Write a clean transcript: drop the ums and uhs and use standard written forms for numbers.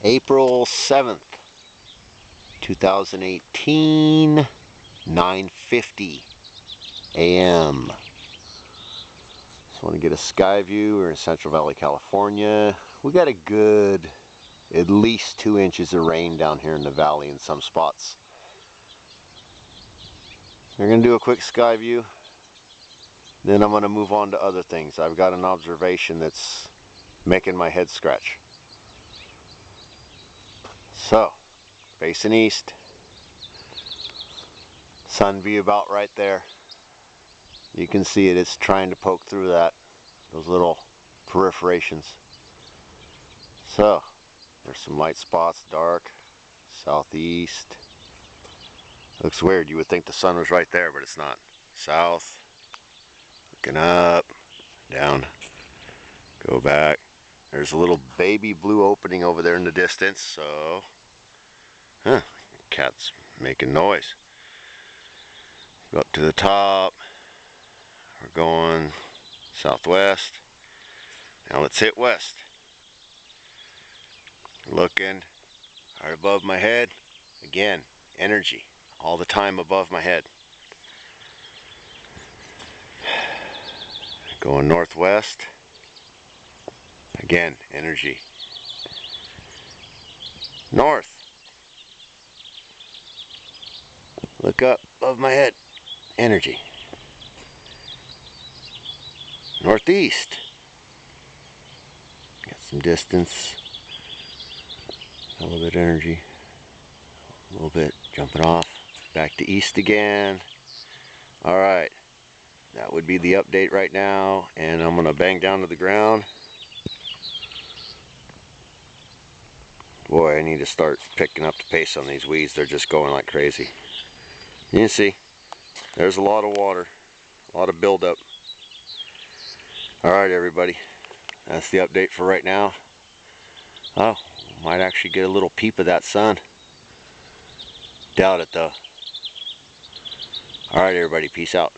April 7th, 2018, 9:50 a.m. Just want to get a sky view. We're in Central Valley, California. We got a good at least 2 inches of rain down here in the valley in some spots. We're going to do a quick sky view. Then I'm going to move on to other things. I've got an observation that's making my head scratch. So, facing east. Sun view about right there. You can see it. It's trying to poke through those little perforations. So, there's some light spots, dark, southeast. Looks weird. You would think the sun was right there, but it's not. South. Looking up, down, go back. There's a little baby blue opening over there in the distance, so, cat's making noise. Go up to the top. We're going southwest. Now let's hit west. Looking right above my head. Again, energy all the time above my head. Going northwest. Again, energy. North. Look up above my head. Energy. Northeast. Got some distance. A little bit of energy. A little bit jumping off. Back to east again. Alright. That would be the update right now, and I'm going to bang down to the ground. Boy, I need to start picking up the pace on these weeds. They're just going like crazy. You can see, there's a lot of water, a lot of buildup. Alright everybody, that's the update for right now. Oh, might actually get a little peep of that sun. Doubt it though. Alright everybody, peace out.